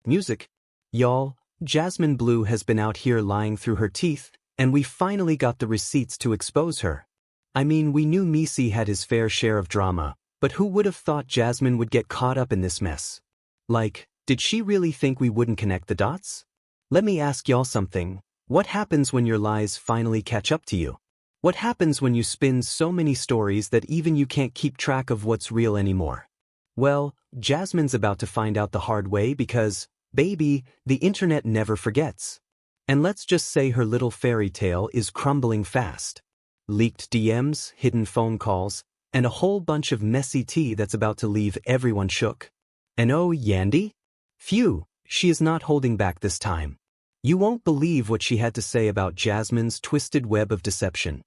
Music. Y'all, Jasmine Bleu has been out here lying through her teeth, and we finally got the receipts to expose her. I mean, we knew Mendeecees had his fair share of drama, but who would have thought Jasmine would get caught up in this mess? Like, did she really think we wouldn't connect the dots? Let me ask y'all something. What happens when your lies finally catch up to you? What happens when you spin so many stories that even you can't keep track of what's real anymore? Well, Jasmine's about to find out the hard way because, baby, the internet never forgets. And let's just say her little fairy tale is crumbling fast. Leaked DMs, hidden phone calls, and a whole bunch of messy tea that's about to leave everyone shook. And oh, Yandy? Phew, she is not holding back this time. You won't believe what she had to say about Jasmine's twisted web of deception.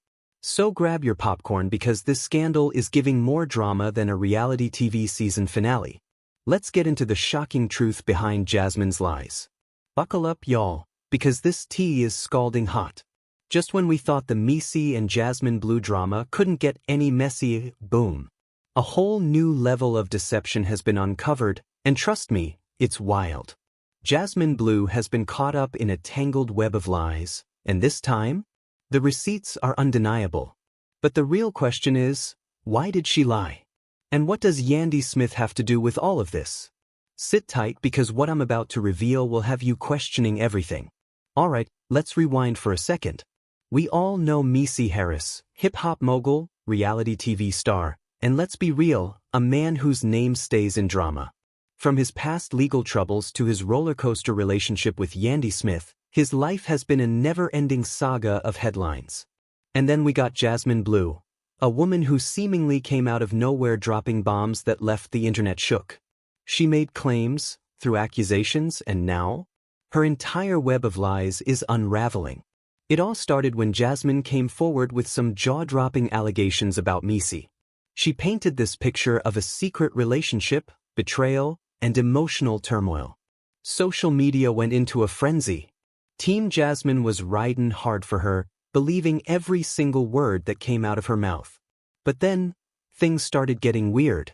So grab your popcorn because this scandal is giving more drama than a reality TV season finale. Let's get into the shocking truth behind Jasmine's lies. Buckle up, y'all, because this tea is scalding hot. Just when we thought the Mendeecees and Jasmine Bleu drama couldn't get any messier, boom. A whole new level of deception has been uncovered, and trust me, it's wild. Jasmine Bleu has been caught up in a tangled web of lies, and this time, the receipts are undeniable. But the real question is, why did she lie? And what does Yandy Smith have to do with all of this? Sit tight because what I'm about to reveal will have you questioning everything. Alright, let's rewind for a second. We all know Mendeecees Harris, hip-hop mogul, reality TV star, and let's be real, a man whose name stays in drama. From his past legal troubles to his rollercoaster relationship with Yandy Smith, his life has been a never-ending saga of headlines. And then we got Jasmine Bleu, a woman who seemingly came out of nowhere dropping bombs that left the internet shook. She made claims, threw accusations, and now, her entire web of lies is unraveling. It all started when Jasmine came forward with some jaw-dropping allegations about Mendeecees. She painted this picture of a secret relationship, betrayal, and emotional turmoil. Social media went into a frenzy. Team Jasmine was riding hard for her, believing every single word that came out of her mouth. But then, things started getting weird.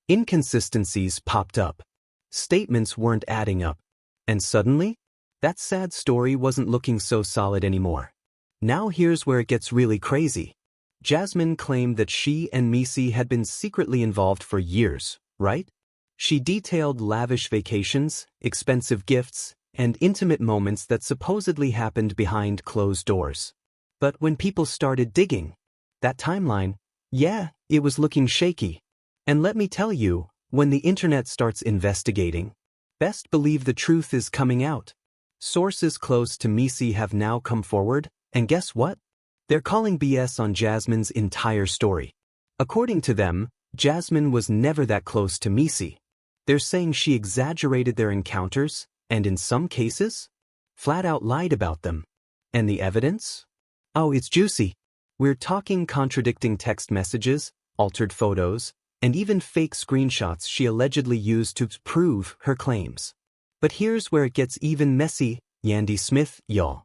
Inconsistencies popped up. Statements weren't adding up. And suddenly, that sad story wasn't looking so solid anymore. Now here's where it gets really crazy. Jasmine claimed that she and Mendeecees had been secretly involved for years, right? She detailed lavish vacations, expensive gifts, and intimate moments that supposedly happened behind closed doors. But when people started digging, that timeline, it was looking shaky. And let me tell you, when the internet starts investigating, best believe the truth is coming out. Sources close to Mendeecees have now come forward, and guess what? They're calling BS on Jasmine's entire story. According to them, Jasmine was never that close to Mendeecees. They're saying she exaggerated their encounters, and in some cases, flat out lied about them. And the evidence? Oh, it's juicy. We're talking contradicting text messages, altered photos, and even fake screenshots she allegedly used to prove her claims. But here's where it gets even messy, Yandy Smith, y'all.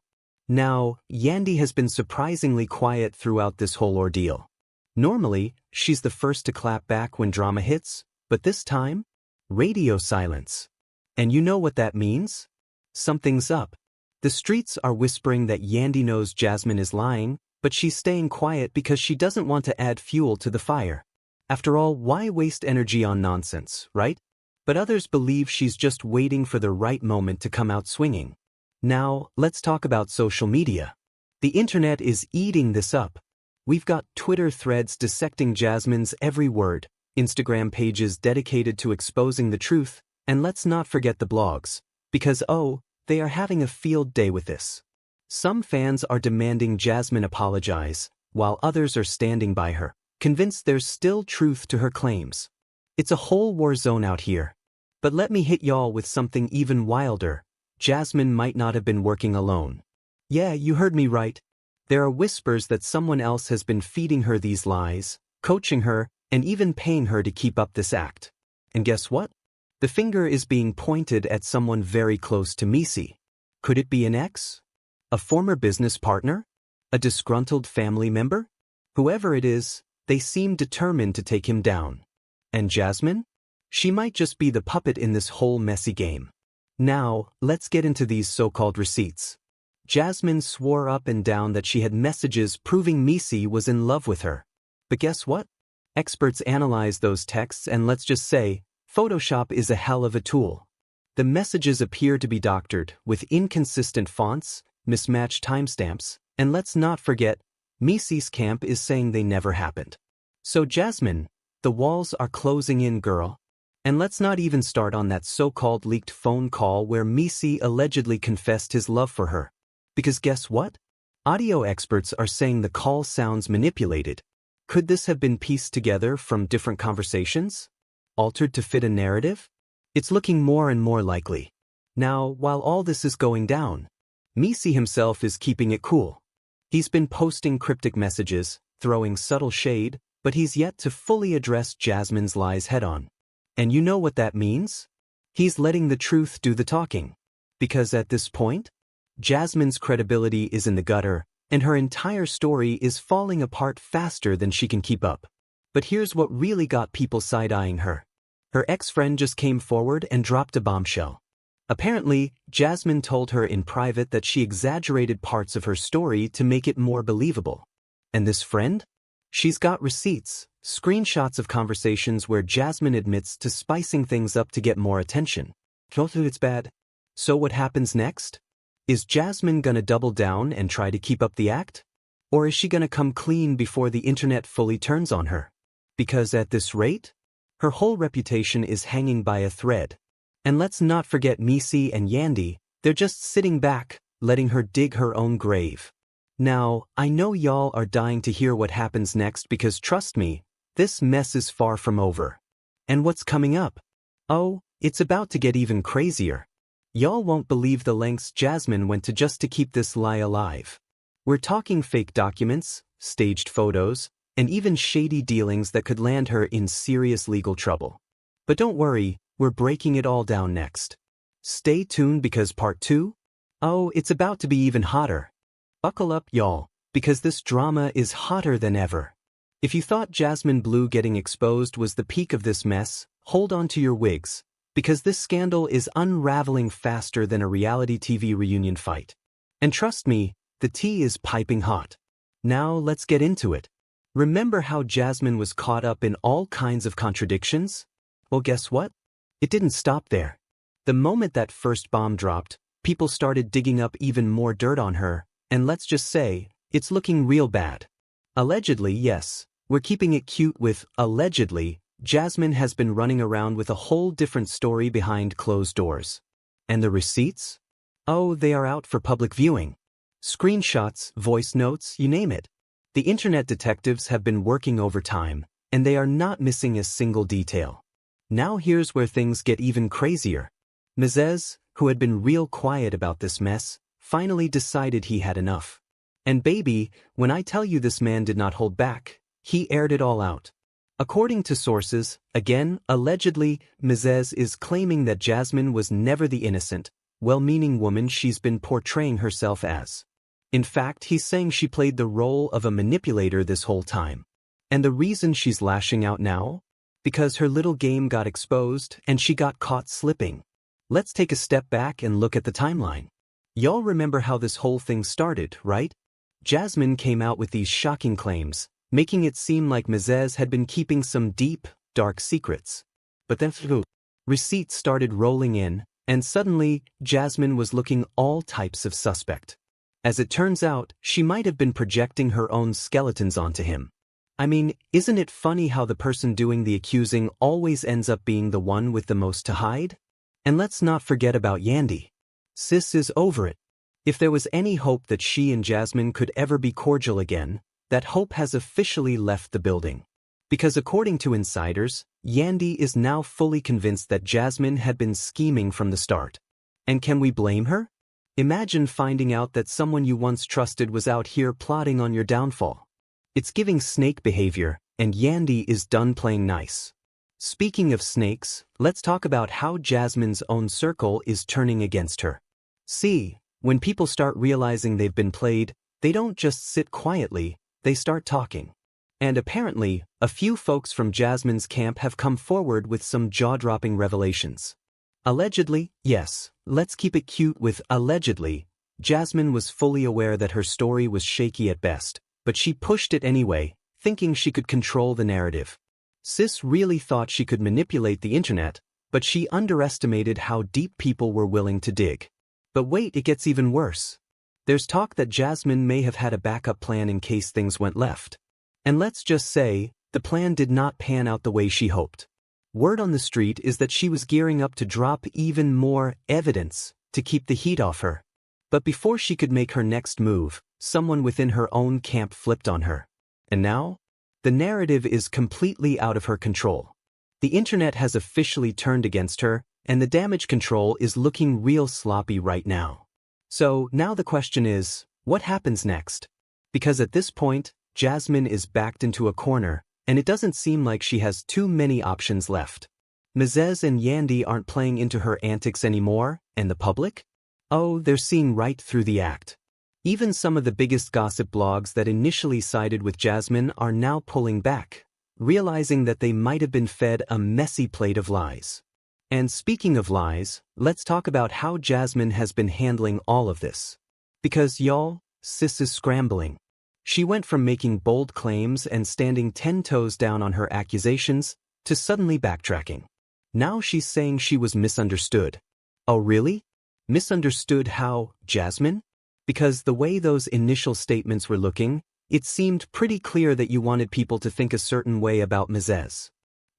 Now, Yandy has been surprisingly quiet throughout this whole ordeal. Normally, she's the first to clap back when drama hits, but this time, radio silence. And you know what that means? Something's up. The streets are whispering that Yandy knows Jasmine is lying, but she's staying quiet because she doesn't want to add fuel to the fire. After all, why waste energy on nonsense, right? But others believe she's just waiting for the right moment to come out swinging. Now, let's talk about social media. The internet is eating this up. We've got Twitter threads dissecting Jasmine's every word, Instagram pages dedicated to exposing the truth, and let's not forget the blogs, because they are having a field day with this. Some fans are demanding Jasmine apologize, while others are standing by her, convinced there's still truth to her claims. It's a whole war zone out here. But let me hit y'all with something even wilder. Jasmine might not have been working alone. Yeah, you heard me right. There are whispers that someone else has been feeding her these lies, coaching her, and even paying her to keep up this act. And guess what? The finger is being pointed at someone very close to Mendeecees. Could it be an ex? A former business partner? A disgruntled family member? Whoever it is, they seem determined to take him down. And Jasmine? She might just be the puppet in this whole messy game. Now, let's get into these so-called receipts. Jasmine swore up and down that she had messages proving Mendeecees was in love with her. But guess what? Experts analyzed those texts and let's just say, Photoshop is a hell of a tool. The messages appear to be doctored, with inconsistent fonts, mismatched timestamps, and let's not forget, Mendeecees' camp is saying they never happened. So Jasmine, the walls are closing in, girl. And let's not even start on that so-called leaked phone call where Mendeecees allegedly confessed his love for her. Because guess what? Audio experts are saying the call sounds manipulated. Could this have been pieced together from different conversations? Altered to fit a narrative? It's looking more and more likely. Now, while all this is going down, Mendeecees himself is keeping it cool. He's been posting cryptic messages, throwing subtle shade, but he's yet to fully address Jasmine's lies head-on. And you know what that means? He's letting the truth do the talking. Because at this point, Jasmine's credibility is in the gutter, and her entire story is falling apart faster than she can keep up. But here's what really got people side-eyeing her. Her ex-friend just came forward and dropped a bombshell. Apparently, Jasmine told her in private that she exaggerated parts of her story to make it more believable. And this friend? She's got receipts, screenshots of conversations where Jasmine admits to spicing things up to get more attention. It's bad. So what happens next? Is Jasmine gonna double down and try to keep up the act? Or is she gonna come clean before the internet fully turns on her? Because at this rate, her whole reputation is hanging by a thread. And let's not forget Mendeecees and Yandy, they're just sitting back, letting her dig her own grave. Now, I know y'all are dying to hear what happens next because trust me, this mess is far from over. And what's coming up? Oh, it's about to get even crazier. Y'all won't believe the lengths Jasmine went to just to keep this lie alive. We're talking fake documents, staged photos, and even shady dealings that could land her in serious legal trouble. But don't worry, we're breaking it all down next. Stay tuned because part 2? Oh, it's about to be even hotter. Buckle up, y'all, because this drama is hotter than ever. If you thought Jasmine Bleu getting exposed was the peak of this mess, hold on to your wigs, because this scandal is unraveling faster than a reality TV reunion fight. And trust me, the tea is piping hot. Now let's get into it. Remember how Jasmine was caught up in all kinds of contradictions? Well, guess what? It didn't stop there. The moment that first bomb dropped, people started digging up even more dirt on her, and let's just say, it's looking real bad. Allegedly, yes, we're keeping it cute with allegedly, Jasmine has been running around with a whole different story behind closed doors. And the receipts? Oh, they are out for public viewing. Screenshots, voice notes, you name it. The internet detectives have been working overtime, and they are not missing a single detail. Now here's where things get even crazier. Mendeecees, who had been real quiet about this mess, finally decided he had enough. And baby, when I tell you this man did not hold back, he aired it all out. According to sources, again, allegedly, Mendeecees is claiming that Jasmine was never the innocent, well-meaning woman she's been portraying herself as. In fact, he's saying she played the role of a manipulator this whole time. And the reason she's lashing out now? Because her little game got exposed and she got caught slipping. Let's take a step back and look at the timeline. Y'all remember how this whole thing started, right? Jasmine came out with these shocking claims, making it seem like Mendeecees had been keeping some deep, dark secrets. But then, receipts started rolling in, and suddenly, Jasmine was looking all types of suspect. As it turns out, she might have been projecting her own skeletons onto him. I mean, isn't it funny how the person doing the accusing always ends up being the one with the most to hide? And let's not forget about Yandy. Sis is over it. If there was any hope that she and Jasmine could ever be cordial again, that hope has officially left the building. Because according to insiders, Yandy is now fully convinced that Jasmine had been scheming from the start. And can we blame her? Imagine finding out that someone you once trusted was out here plotting on your downfall. It's giving snake behavior, and Yandy is done playing nice. Speaking of snakes, let's talk about how Jasmine's own circle is turning against her. See, when people start realizing they've been played, they don't just sit quietly, they start talking. And apparently, a few folks from Jasmine's camp have come forward with some jaw-dropping revelations. Allegedly, yes, let's keep it cute with allegedly. Jasmine was fully aware that her story was shaky at best, but she pushed it anyway, thinking she could control the narrative. Sis really thought she could manipulate the internet, but she underestimated how deep people were willing to dig. But wait, it gets even worse. There's talk that Jasmine may have had a backup plan in case things went left. And let's just say, the plan did not pan out the way she hoped. Word on the street is that she was gearing up to drop even more evidence to keep the heat off her. But before she could make her next move, someone within her own camp flipped on her. And now? The narrative is completely out of her control. The internet has officially turned against her, and the damage control is looking real sloppy right now. So now the question is, what happens next? Because at this point, Jasmine is backed into a corner, and it doesn't seem like she has too many options left. Mendeecees and Yandy aren't playing into her antics anymore, and the public? Oh, they're seeing right through the act. Even some of the biggest gossip blogs that initially sided with Jasmine are now pulling back, realizing that they might have been fed a messy plate of lies. And speaking of lies, let's talk about how Jasmine has been handling all of this. Because y'all, sis is scrambling. She went from making bold claims and standing 10 toes down on her accusations to suddenly backtracking. Now she's saying she was misunderstood. Oh really? Misunderstood how, Jasmine? Because the way those initial statements were looking, it seemed pretty clear that you wanted people to think a certain way about Mendeecees.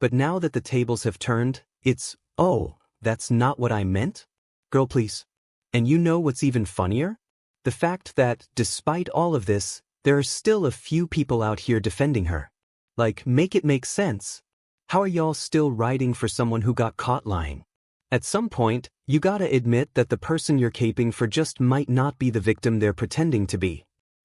But now that the tables have turned, it's, oh, that's not what I meant? Girl, please. And you know what's even funnier? The fact that, despite all of this, there are still a few people out here defending her. Like, make it make sense. How are y'all still riding for someone who got caught lying? At some point, you gotta admit that the person you're caping for just might not be the victim they're pretending to be.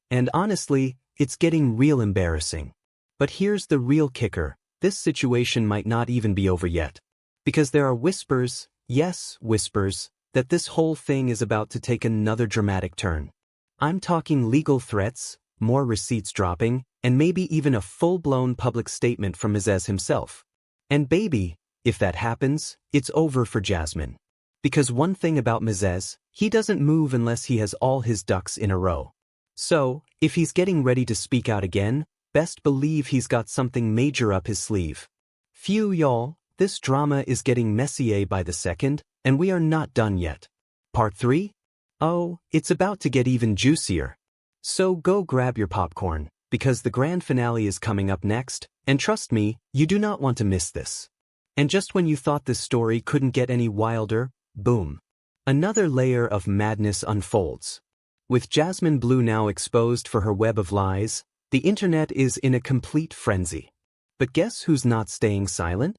And honestly, it's getting real embarrassing. But here's the real kicker, this situation might not even be over yet. Because there are whispers, yes, whispers, that this whole thing is about to take another dramatic turn. I'm talking legal threats, more receipts dropping, and maybe even a full-blown public statement from Mendeecees himself. And baby, if that happens, it's over for Jasmine. Because one thing about Mendeecees, he doesn't move unless he has all his ducks in a row. So, if he's getting ready to speak out again, best believe he's got something major up his sleeve. Phew y'all, this drama is getting messier by the second, and we are not done yet. Part 3? Oh, it's about to get even juicier. So go grab your popcorn, because the grand finale is coming up next, and trust me, you do not want to miss this. And just when you thought this story couldn't get any wilder, boom. Another layer of madness unfolds. With Jasmine Bleu now exposed for her web of lies, the internet is in a complete frenzy. But guess who's not staying silent?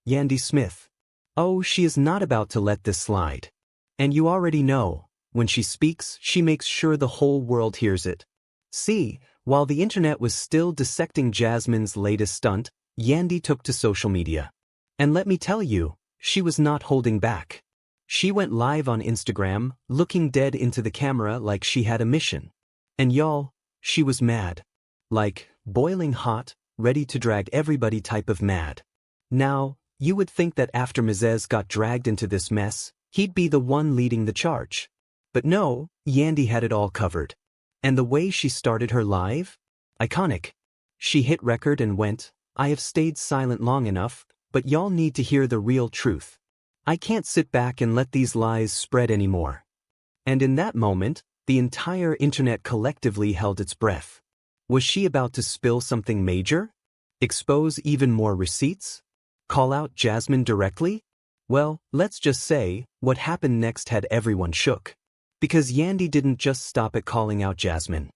Yandy Smith. Oh, she is not about to let this slide. And you already know, when she speaks, she makes sure the whole world hears it. See, while the internet was still dissecting Jasmine's latest stunt, Yandy took to social media. And let me tell you, she was not holding back. She went live on Instagram, looking dead into the camera like she had a mission. And y'all, she was mad. Like, boiling hot, ready to drag everybody type of mad. Now, you would think that after Mendeecees got dragged into this mess, he'd be the one leading the charge. But no, Yandy had it all covered. And the way she started her live? Iconic. She hit record and went, I have stayed silent long enough, but y'all need to hear the real truth. I can't sit back and let these lies spread anymore. And in that moment, the entire internet collectively held its breath. Was she about to spill something major? Expose even more receipts? Call out Jasmine directly? Well, let's just say, what happened next had everyone shook. Because Yandy didn't just stop at calling out Jasmine.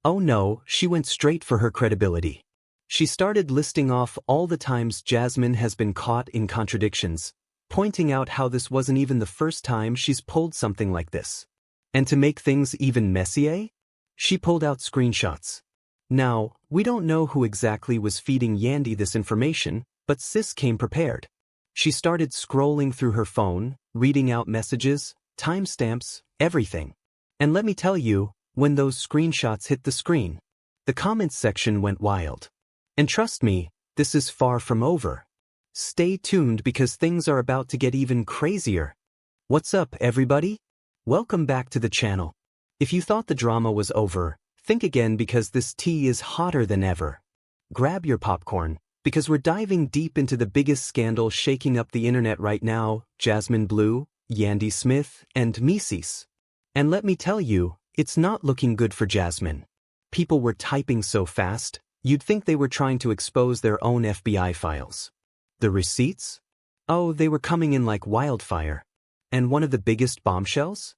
Oh no, she went straight for her credibility. She started listing off all the times Jasmine has been caught in contradictions, pointing out how this wasn't even the first time she's pulled something like this. And to make things even messier, she pulled out screenshots. Now, we don't know who exactly was feeding Yandy this information, but sis came prepared. She started scrolling through her phone, reading out messages, timestamps, everything. And let me tell you, when those screenshots hit the screen, the comments section went wild. And trust me, this is far from over. Stay tuned because things are about to get even crazier. What's up, everybody? Welcome back to the channel. If you thought the drama was over, think again because this tea is hotter than ever. Grab your popcorn, because we're diving deep into the biggest scandal shaking up the internet right now, Jasmine Bleu, Yandy Smith, and Mendeecees. And let me tell you, it's not looking good for Jasmine. People were typing so fast, you'd think they were trying to expose their own FBI files. The receipts? Oh, they were coming in like wildfire. And one of the biggest bombshells?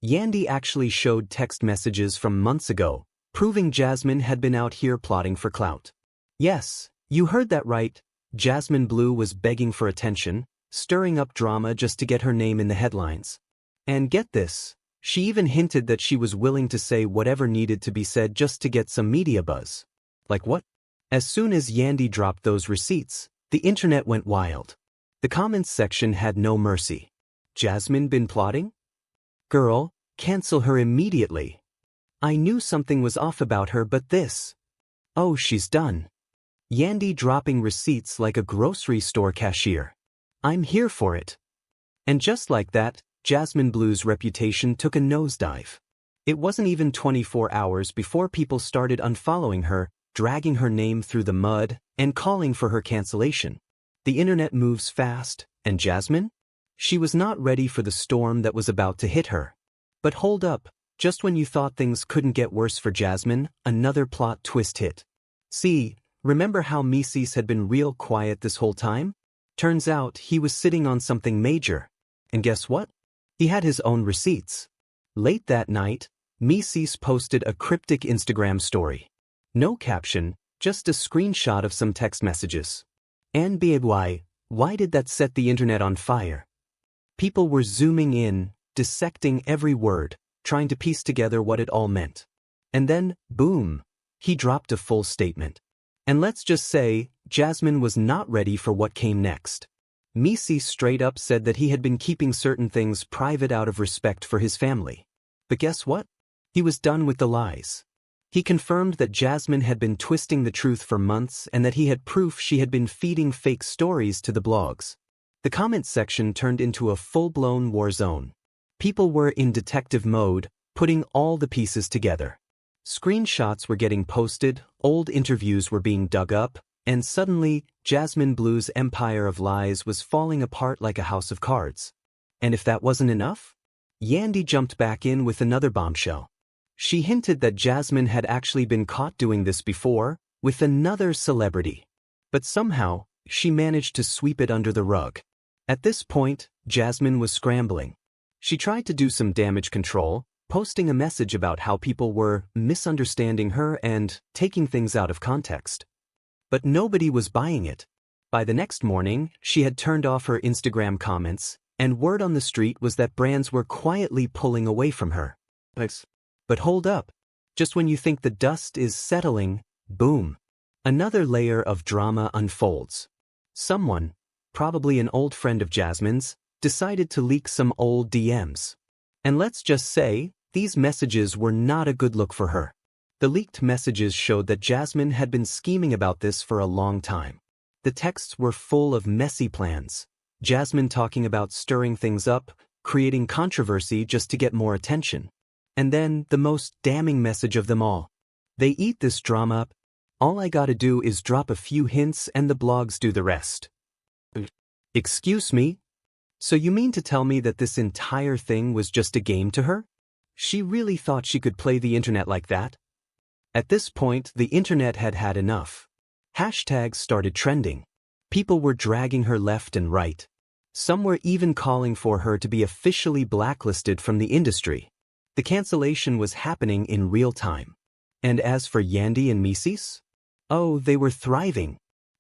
Yandy actually showed text messages from months ago, proving Jasmine had been out here plotting for clout. Yes, you heard that right. Jasmine Bleu was begging for attention, stirring up drama just to get her name in the headlines. And get this, she even hinted that she was willing to say whatever needed to be said just to get some media buzz. Like what? As soon as Yandy dropped those receipts, the internet went wild. The comments section had no mercy. Jasmine been plotting? Girl, cancel her immediately. I knew something was off about her, but this. Oh, she's done. Yandy dropping receipts like a grocery store cashier. I'm here for it. And just like that, Jasmine Bleu's reputation took a nosedive. It wasn't even 24 hours before people started unfollowing her, dragging her name through the mud, and calling for her cancellation. The internet moves fast, and Jasmine? She was not ready for the storm that was about to hit her. But hold up, just when you thought things couldn't get worse for Jasmine, another plot twist hit. See, remember how Mendeecees had been real quiet this whole time? Turns out he was sitting on something major. And guess what? He had his own receipts. Late that night, Mendeecees posted a cryptic Instagram story. No caption, just a screenshot of some text messages. And why did that set the internet on fire? People were zooming in, dissecting every word, trying to piece together what it all meant. And then, boom, he dropped a full statement. And let's just say, Jasmine was not ready for what came next. Mendeecees straight up said that he had been keeping certain things private out of respect for his family. But guess what? He was done with the lies. He confirmed that Jasmine had been twisting the truth for months and that he had proof she had been feeding fake stories to the blogs. The comment section turned into a full-blown war zone. People were in detective mode, putting all the pieces together. Screenshots were getting posted, old interviews were being dug up, and suddenly, Jasmine Bleu's empire of lies was falling apart like a house of cards. And if that wasn't enough, Yandy jumped back in with another bombshell. She hinted that Jasmine had actually been caught doing this before, with another celebrity. But somehow, she managed to sweep it under the rug. At this point, Jasmine was scrambling. She tried to do some damage control, posting a message about how people were misunderstanding her and taking things out of context. But nobody was buying it. By the next morning, she had turned off her Instagram comments, and word on the street was that brands were quietly pulling away from her. But hold up. Just when you think the dust is settling, boom. Another layer of drama unfolds. Someone, probably an old friend of Jasmine's, decided to leak some old DMs. And let's just say, these messages were not a good look for her. The leaked messages showed that Jasmine had been scheming about this for a long time. The texts were full of messy plans. Jasmine talking about stirring things up, creating controversy just to get more attention. And then, the most damning message of them all. They eat this drama up. All I gotta do is drop a few hints and the blogs do the rest. Excuse me? So you mean to tell me that this entire thing was just a game to her? She really thought she could play the internet like that? At this point, the internet had had enough. Hashtags started trending. People were dragging her left and right. Some were even calling for her to be officially blacklisted from the industry. The cancellation was happening in real time. And as for Yandy and Mendeecees? Oh, they were thriving.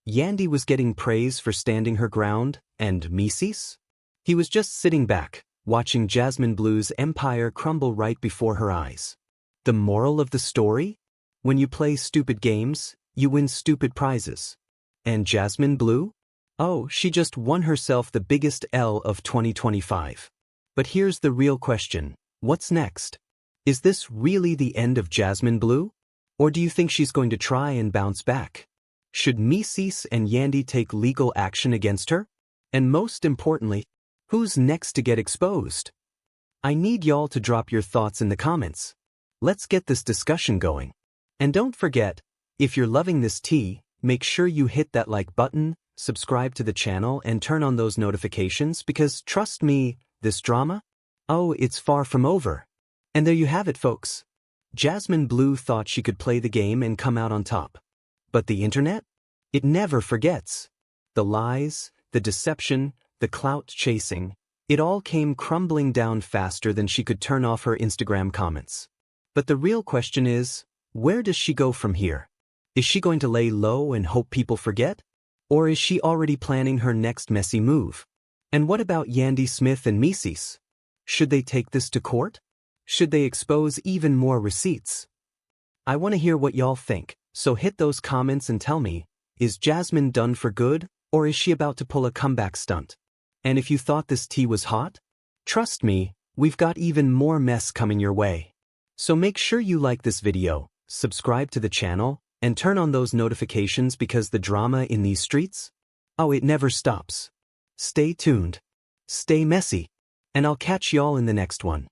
Yandy was getting praise for standing her ground, and Mendeecees? He was just sitting back, watching Jasmine Bleu's empire crumble right before her eyes. The moral of the story? When you play stupid games, you win stupid prizes. And Jasmine Bleu? Oh, she just won herself the biggest L of 2025. But here's the real question. What's next? Is this really the end of Jasmine Bleu? Or do you think she's going to try and bounce back? Should Mendeecees and Yandy take legal action against her? And most importantly, Who's next to get exposed? I need y'all to drop your thoughts in the comments. Let's get this discussion going. And don't forget, if you're loving this tea, make sure you hit that like button, subscribe to the channel and turn on those notifications because trust me, this drama? Oh, it's far from over. And there you have it, folks. Jasmine Bleu thought she could play the game and come out on top. But the internet? It never forgets. The lies, the deception, the clout chasing, it all came crumbling down faster than she could turn off her Instagram comments. But the real question is, where does she go from here? Is she going to lay low and hope people forget? Or is she already planning her next messy move? And what about Yandy Smith and Mendeecees? Should they take this to court? Should they expose even more receipts? I want to hear what y'all think, so hit those comments and tell me, is Jasmine done for good, or is she about to pull a comeback stunt? And if you thought this tea was hot, trust me, we've got even more mess coming your way. So make sure you like this video, subscribe to the channel, and turn on those notifications because the drama in these streets? Oh, it never stops. Stay tuned. Stay messy. And I'll catch y'all in the next one.